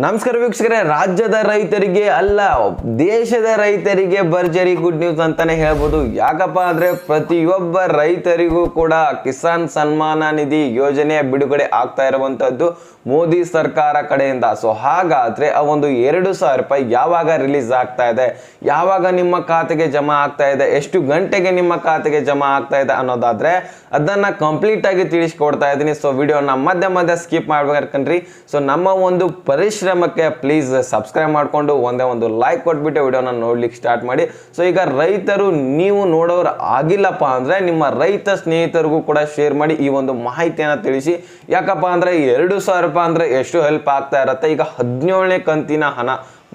ನಮಸ್ಕಾರ ವೀಕ್ಷಕರೇ, ರಾಜ್ಯದ ರೈತರಿಗೆ ಅಲ್ಲ ದೇಶದ ರೈತರಿಗೆ ಭರ್ಜರಿ ಗುಡ್ ನ್ಯೂಸ್ ಅಂತಾನೆ ಹೇಳ್ಬೋದು. ಯಾಕಪ್ಪ ಅಂದ್ರೆ ಪ್ರತಿಯೊಬ್ಬ ರೈತರಿಗೂ ಕೂಡ ಕಿಸಾನ್ ಸನ್ಮಾನ ನಿಧಿ ಯೋಜನೆ ಬಿಡುಗಡೆ ಆಗ್ತಾ ಇರುವಂತದ್ದು ಮೋದಿ ಸರ್ಕಾರ ಕಡೆಯಿಂದ. ಸೊ ಹಾಗಾದ್ರೆ ಆ ಒಂದು 2,000 ರೂಪಾಯಿ ಯಾವಾಗ ರಿಲೀಸ್ ಆಗ್ತಾ ಇದೆ, ಯಾವಾಗ ನಿಮ್ಮ ಖಾತೆಗೆ ಜಮಾ ಆಗ್ತಾ ಇದೆ, ಎಷ್ಟು ಗಂಟೆಗೆ ನಿಮ್ಮ ಖಾತೆಗೆ ಜಮಾ ಆಗ್ತಾ ಇದೆ ಅನ್ನೋದಾದ್ರೆ ಅದನ್ನ ಕಂಪ್ಲೀಟ್ ಆಗಿ ತಿಳಿಸ್ಕೊಡ್ತಾ ಇದ್ದೀನಿ. ಸೊ ವಿಡಿಯೋನ ಮಧ್ಯ ಸ್ಕಿಪ್ ಮಾಡ್ಬೇಕನ್ರಿ. ಸೊ ನಮ್ಮ ಒಂದು ಪರಿಶ್ರಮಕ್ಕೆ ಪ್ಲೀಸ್ ಸಬ್ಸ್ಕ್ರೈಬ್ ಮಾಡ್ಕೊಂಡು ಒಂದೇ ಒಂದು ಲೈಕ್ ಕೊಟ್ಬಿಟ್ಟು ವಿಡಿಯೋನ ನೋಡ್ಲಿಕ್ಕೆ ಸ್ಟಾರ್ಟ್ ಮಾಡಿ. ಸೊ ಈಗ ರೈತರು ನೀವು ನೋಡೋರು ಆಗಿಲ್ಲಪ್ಪ ಅಂದ್ರೆ ನಿಮ್ಮ ರೈತ ಸ್ನೇಹಿತರಿಗೂ ಕೂಡ ಶೇರ್ ಮಾಡಿ ಈ ಒಂದು ಮಾಹಿತಿಯನ್ನ ತಿಳಿಸಿ. ಯಾಕಪ್ಪ ಅಂದ್ರೆ 2,000 ರೂಪಾಯಿ ಅಂದ್ರೆ ಎಷ್ಟು ಹೆಲ್ಪ್ ಆಗ್ತಾ ಇರತ್ತೆ. ಈಗ 17ನೇ ಕಂತಿನ ಹಣ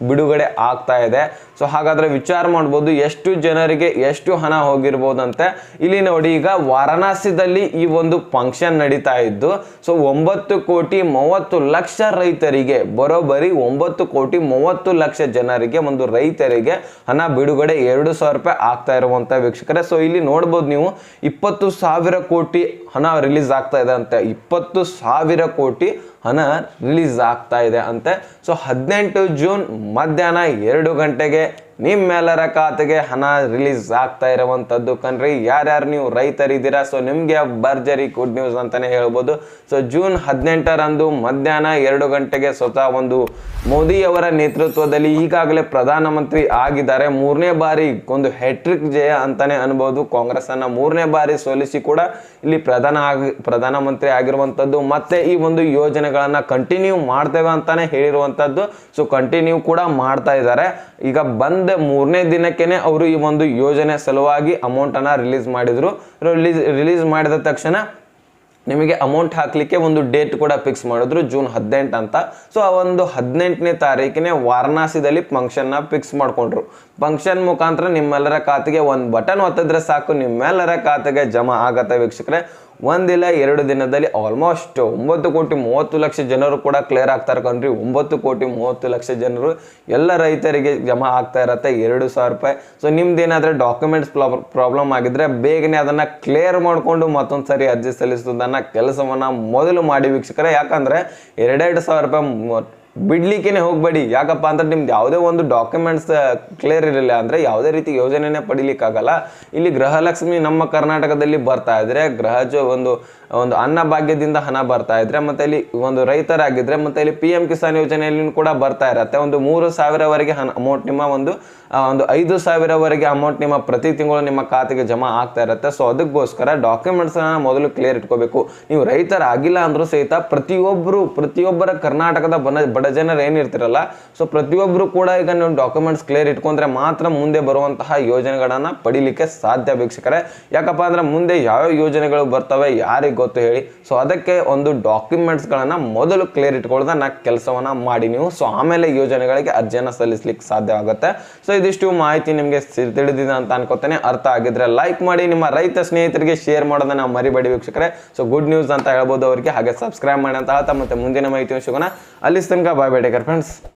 ಬಿಡುಗಡೆ ಆಗ್ತಾ ಇದೆ. ಸೊ ಹಾಗಾದ್ರೆ ವಿಚಾರ ಮಾಡ್ಬೋದು ಎಷ್ಟು ಜನರಿಗೆ ಎಷ್ಟು ಹಣ ಹೋಗಿರ್ಬೋದಂತೆ. ಇಲ್ಲಿ ನೋಡಿ, ಈಗ ವಾರಣಾಸಿದಲ್ಲಿ ಈ ಒಂದು ಫಂಕ್ಷನ್ ನಡೀತಾ ಇದ್ದು, ಸೊ 9,30,00,000 ರೈತರಿಗೆ, ಬರೋಬ್ಬರಿ 9,30,00,000 ಜನರಿಗೆ, ಒಂದು ರೈತರಿಗೆ ಹಣ ಬಿಡುಗಡೆ 2,000 ರೂಪಾಯಿ ಆಗ್ತಾ ಇರುವಂತ ವೀಕ್ಷಕರೇ. ಸೊ ಇಲ್ಲಿ ನೋಡ್ಬೋದು ನೀವು 20,000 ಕೋಟಿ ಹಣ ರಿಲೀಸ್ ಆಗ್ತಾ ಇದೆ ಅಂತೆ. 20,000 ಕೋಟಿ ಹಣ ರಿಲೀಸ್ ಆಗ್ತಾ ಇದೆ ಅಂತೆ. ಸೊ 18 ಜೂನ್ ಮಧ್ಯಾಹ್ನ 2 ಗಂಟೆಗೆ ನಿಮ್ಮೆಲ್ಲರ ಖಾತೆಗೆ ಹಣ ರಿಲೀಸ್ ಆಗ್ತಾ ಇರುವಂತದ್ದು ಕಣ್ರಿ. ಯಾರ್ಯಾರು ನೀವು ರೈತರಿದ್ದೀರಾ, ಸೊ ನಿಮ್ಗೆ ಭರ್ಜರಿ ಗುಡ್ ನ್ಯೂಸ್ ಅಂತಾನೆ ಹೇಳ್ಬೋದು. ಸೊ ಜೂನ್ 18ರಂದು ಮಧ್ಯಾಹ್ನ 2 ಗಂಟೆಗೆ ಸ್ವತಃ ಒಂದು ಮೋದಿ ಅವರ ನೇತೃತ್ವದಲ್ಲಿ ಈಗಾಗಲೇ ಪ್ರಧಾನಮಂತ್ರಿ ಆಗಿದ್ದಾರೆ. 3ನೇ ಬಾರಿ ಒಂದು ಹ್ಯಾಟ್ರಿಕ್ ಜಯ ಅಂತಾನೆ ಅನ್ಬೋದು. ಕಾಂಗ್ರೆಸ್ ಅನ್ನ 3ನೇ ಬಾರಿ ಸೋಲಿಸಿ ಕೂಡ ಇಲ್ಲಿ ಪ್ರಧಾನಮಂತ್ರಿ ಆಗಿರುವಂತದ್ದು. ಮತ್ತೆ ಈ ಒಂದು ಯೋಜನೆಗಳನ್ನ ಕಂಟಿನ್ಯೂ ಮಾಡ್ತೇವೆ ಅಂತಾನೆ ಹೇಳಿರುವಂತದ್ದು. ಸೊ ಕಂಟಿನ್ಯೂ ಕೂಡ ಮಾಡ್ತಾ ಇದ್ದಾರೆ. ಈಗ 3ನೇ ದಿನಕ್ಕೇನೆ ಅವರು ಈ ಒಂದು ಯೋಜನೆ ಸಲುವಾಗಿ ಅಮೌಂಟ್ ಅನ್ನ ರಿಲೀಸ್ ಮಾಡಿದ್ರು. ರಿಲೀಸ್ ಮಾಡಿದ ತಕ್ಷಣ ನಿಮಗೆ ಅಮೌಂಟ್ ಹಾಕ್ಲಿಕ್ಕೆ ಒಂದು ಡೇಟ್ ಕೂಡ ಫಿಕ್ಸ್ ಮಾಡಿದ್ರು, ಜೂನ್ 18 ಅಂತ. ಸೊ ಆ ಒಂದು 18ನೇ ತಾರೀಕಿನೇ ವಾರಣಾಸಿದಲ್ಲಿ ಫಂಕ್ಷನ್ ನ ಫಿಕ್ಸ್ ಮಾಡ್ಕೊಂಡ್ರು. ಫಂಕ್ಷನ್ ಮುಖಾಂತರ ನಿಮ್ಮೆಲ್ಲರ ಖಾತೆಗೆ ಒಂದು ಬಟನ್ ಒತ್ತಿದ್ರೆ ಸಾಕು, ನಿಮ್ಮೆಲ್ಲರ ಖಾತೆಗೆ ಜಮಾ ಆಗತ್ತೆ ವೀಕ್ಷಕರೇ. ಒಂದಿಲ್ಲ 2 ದಿನದಲ್ಲಿ ಆಲ್ಮೋಸ್ಟ್ 9,30,00,000 ಜನರು ಕೂಡ ಕ್ಲಿಯರ್ ಆಗ್ತಾರೆ ಕಣ್ರಿ. 9,30,00,000 ಜನರು ಎಲ್ಲ ರೈತರಿಗೆ ಜಮಾ ಆಗ್ತಾ ಇರತ್ತೆ 2,000 ರೂಪಾಯಿ. ಸೊ ನಿಮ್ದೇನಾದ್ರೆ ಡಾಕ್ಯುಮೆಂಟ್ಸ್ ಪ್ರಾಬ್ಲಮ್ ಆಗಿದ್ರೆ ಬೇಗನೆ ಅದನ್ನ ಕ್ಲಿಯರ್ ಮಾಡ್ಕೊಂಡು ಮತ್ತೊಂದ್ಸರಿ ಅರ್ಜಿ ಸಲ್ಲಿಸೋದನ್ನ ಕೆಲಸವನ್ನ ಮೊದಲು ಮಾಡಿ ವೀಕ್ಷಕರೇ. ಯಾಕಂದ್ರೆ 2,000 ರೂಪಾಯಿ ಬಿಡ್ಲಿಕ್ಕೇನೆ ಹೋಗ್ಬೇಡಿ. ಯಾಕಪ್ಪ ಅಂದ್ರೆ ನಿಮ್ದು ಯಾವುದೇ ಒಂದು ಡಾಕ್ಯುಮೆಂಟ್ಸ್ ಕ್ಲಿಯರ್ ಇರಲಿಲ್ಲ ಅಂದ್ರೆ ಯಾವುದೇ ರೀತಿ ಯೋಜನೆನೇ ಪಡಿಲಿಕ್ಕಾಗಲ್ಲ. ಇಲ್ಲಿ ಗೃಹಲಕ್ಷ್ಮಿ ನಮ್ಮ ಕರ್ನಾಟಕದಲ್ಲಿ ಬರ್ತಾ ಇದ್ರೆ, ಒಂದು ಅನ್ನ ಭಾಗ್ಯದಿಂದ ಹಣ ಬರ್ತಾ ಇದ್ರೆ, ಮತ್ತೆ ಇಲ್ಲಿ ಒಂದು ರೈತರಾಗಿದ್ರೆ, ಮತ್ತೆ ಇಲ್ಲಿ PM ಕಿಸಾನ್ ಯೋಜನೆಯಲ್ಲಿ ಕೂಡ ಬರ್ತಾ ಇರತ್ತೆ. ಒಂದು 3,000ವರೆಗೆ ಅಮೌಂಟ್ ನಿಮ್ಮ ಒಂದು 5,000ವರೆಗೆ ಅಮೌಂಟ್ ನಿಮ್ಮ ಪ್ರತಿ ತಿಂಗಳು ನಿಮ್ಮ ಖಾತೆಗೆ ಜಮಾ ಆಗ್ತಾ ಇರತ್ತೆ. ಸೊ ಅದಕ್ಕೋಸ್ಕರ ಡಾಕ್ಯುಮೆಂಟ್ಸ್ ಮೊದಲು ಕ್ಲಿಯರ್ ಇಟ್ಕೋಬೇಕು. ನೀವು ರೈತರಾಗಿಲ್ಲ ಅಂದ್ರೂ ಸಹಿತ ಪ್ರತಿಯೊಬ್ಬರ ಕರ್ನಾಟಕದ ಬಡ ಜನರು ಏನಿರ್ತಿರಲ್ಲ, ಸೊ ಪ್ರತಿಯೊಬ್ಬರು ಕೂಡ ಈಗ ನೀವು ಡಾಕ್ಯುಮೆಂಟ್ಸ್ ಕ್ಲಿಯರ್ ಇಟ್ಕೊಂಡ್ರೆ ಮಾತ್ರ ಮುಂದೆ ಬರುವಂತಹ ಯೋಜನೆಗಳನ್ನ ಪಡಿಲಿಕ್ಕೆ ಸಾಧ್ಯ ವೀಕ್ಷಕರೇ. ಯಾಕಪ್ಪ ಅಂದ್ರೆ ಮುಂದೆ ಯಾವ ಯೋಜನೆಗಳು ಬರ್ತವೆ ಯಾರಿಗೆ ಗೊತ್ತು ಹೇಳಿ. ಸೊ ಅದಕ್ಕೆ ಒಂದು ಡಾಕ್ಯುಮೆಂಟ್ಸ್ ಗಳನ್ನ ಮೊದಲು ಕ್ಲಿಯರ್ ಇಟ್ಕೊಳ್ಳೋದನ್ನ ಕೆಲಸವನ್ನ ಮಾಡಿ ನೀವು. ಸೊ ಆಮೇಲೆ ಯೋಜನೆಗಳಿಗೆ ಅರ್ಜಿಯನ್ನ ಸಲ್ಲಿಸಲಿಕ್ಕೆ ಸಾಧ್ಯ ಆಗುತ್ತೆ. ಸೊ ಇದಿಷ್ಟು ಮಾಹಿತಿ ನಿಮ್ಗೆ ತಿಳಿದಿದೆ ಅಂತ ಅನ್ಕೋತೇನೆ. ಅರ್ಥ ಆಗಿದ್ರೆ ಲೈಕ್ ಮಾಡಿ, ನಿಮ್ಮ ರೈತ ಸ್ನೇಹಿತರಿಗೆ ಶೇರ್ ಮಾಡೋದನ್ನ ಮರಿಬೇಡಿ ವೀಕ್ಷಕರೇ. ಸೊ ಗುಡ್ ನ್ಯೂಸ್ ಅಂತ ಹೇಳ್ಬೋದು ಅವರಿಗೆ. ಹಾಗೆ ಸಬ್ಸ್ಕ್ರೈಬ್ ಮಾಡಿ ಅಂತ ಹೇಳ್ತಾ ಮತ್ತೆ ಮುಂದಿನ ಮಾಹಿತಿ ಸಿಗೋಣ. ಅಲ್ಲಿ ತನಕ ಬಾಯ್ ಬಾಯ್ ಟೇಕ್ ಕೇರ್ ಫ್ರೆಂಡ್ಸ್.